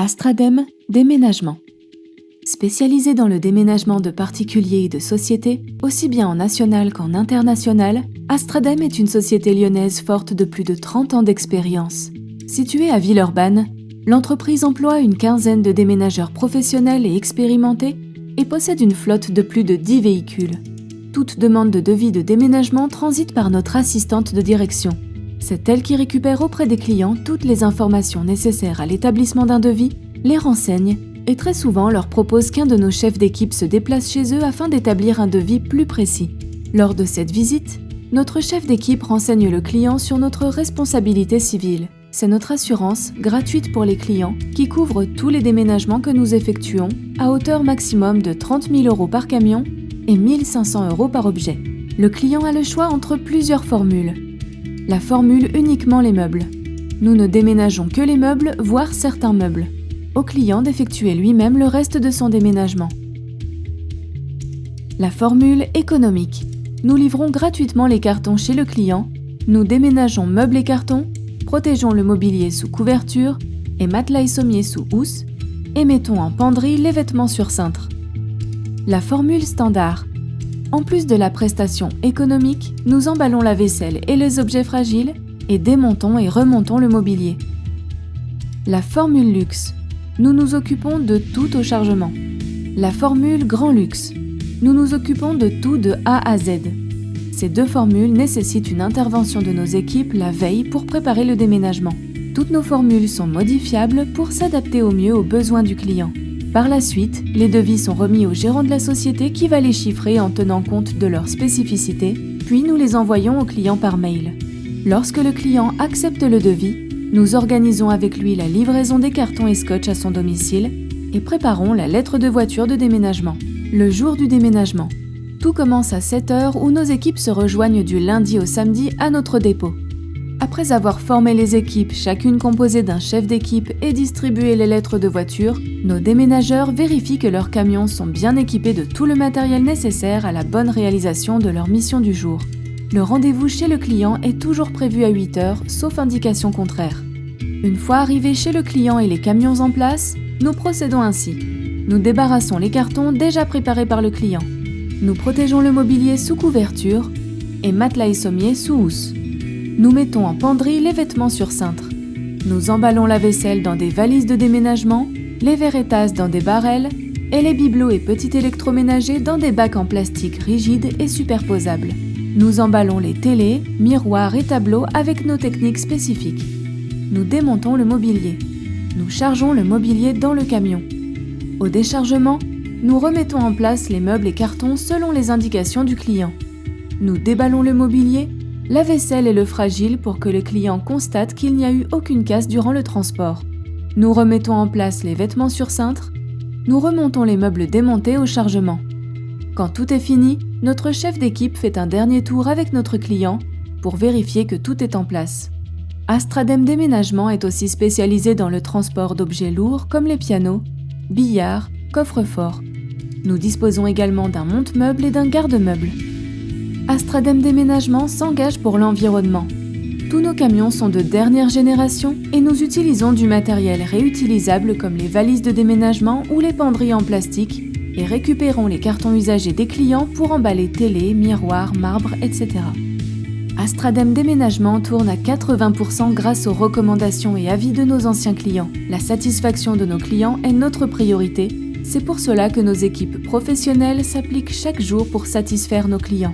Astradem Déménagement. Spécialisé dans le déménagement de particuliers et de sociétés, aussi bien en national qu'en international, Astradem est une société lyonnaise forte de plus de 30 ans d'expérience. Située à Villeurbanne, l'entreprise emploie une quinzaine de déménageurs professionnels et expérimentés et possède une flotte de plus de 10 véhicules. Toute demande de devis de déménagement transite par notre assistante de direction. C'est elle qui récupère auprès des clients toutes les informations nécessaires à l'établissement d'un devis, les renseigne et très souvent leur propose qu'un de nos chefs d'équipe se déplace chez eux afin d'établir un devis plus précis. Lors de cette visite, notre chef d'équipe renseigne le client sur notre responsabilité civile. C'est notre assurance, gratuite pour les clients, qui couvre tous les déménagements que nous effectuons à hauteur maximum de 30 000 € par camion et 1 500 € par objet. Le client a le choix entre plusieurs formules. La formule uniquement les meubles. Nous ne déménageons que les meubles, voire certains meubles. Au client d'effectuer lui-même le reste de son déménagement. La formule économique. Nous livrons gratuitement les cartons chez le client, nous déménageons meubles et cartons, protégeons le mobilier sous couverture et matelas et sommiers sous housse, et mettons en penderie les vêtements sur cintre. La formule standard. En plus de la prestation économique, nous emballons la vaisselle et les objets fragiles et démontons et remontons le mobilier. La formule luxe. Nous nous occupons de tout au chargement. La formule grand luxe. Nous nous occupons de tout de A à Z. Ces deux formules nécessitent une intervention de nos équipes la veille pour préparer le déménagement. Toutes nos formules sont modifiables pour s'adapter au mieux aux besoins du client. Par la suite, les devis sont remis au gérant de la société qui va les chiffrer en tenant compte de leurs spécificités, puis nous les envoyons au client par mail. Lorsque le client accepte le devis, nous organisons avec lui la livraison des cartons et scotch à son domicile et préparons la lettre de voiture de déménagement. Le jour du déménagement. Tout commence à 7 h où nos équipes se rejoignent du lundi au samedi à notre dépôt. Après avoir formé les équipes, chacune composée d'un chef d'équipe et distribué les lettres de voiture, nos déménageurs vérifient que leurs camions sont bien équipés de tout le matériel nécessaire à la bonne réalisation de leur mission du jour. Le rendez-vous chez le client est toujours prévu à 8 h, sauf indication contraire. Une fois arrivés chez le client et les camions en place, nous procédons ainsi. Nous débarrassons les cartons déjà préparés par le client. Nous protégeons le mobilier sous couverture et matelas et sommiers sous housse. Nous mettons en penderie les vêtements sur cintre. Nous emballons la vaisselle dans des valises de déménagement, les verres et tasses dans des barrels et les bibelots et petits électroménagers dans des bacs en plastique rigides et superposables. Nous emballons les télés, miroirs et tableaux avec nos techniques spécifiques. Nous démontons le mobilier. Nous chargeons le mobilier dans le camion. Au déchargement, nous remettons en place les meubles et cartons selon les indications du client. Nous déballons le mobilier, la vaisselle et le fragile pour que le client constate qu'il n'y a eu aucune casse durant le transport. Nous remettons en place les vêtements sur cintre. Nous remontons les meubles démontés au chargement. Quand tout est fini, notre chef d'équipe fait un dernier tour avec notre client pour vérifier que tout est en place. Astradem Déménagement est aussi spécialisé dans le transport d'objets lourds comme les pianos, billards, coffres-forts. Nous disposons également d'un monte-meubles et d'un garde-meubles. Astradem Déménagement s'engage pour l'environnement. Tous nos camions sont de dernière génération et nous utilisons du matériel réutilisable comme les valises de déménagement ou les penderies en plastique et récupérons les cartons usagés des clients pour emballer télé, miroirs, marbre, etc. Astradem Déménagement tourne à 80% grâce aux recommandations et avis de nos anciens clients. La satisfaction de nos clients est notre priorité. C'est pour cela que nos équipes professionnelles s'appliquent chaque jour pour satisfaire nos clients.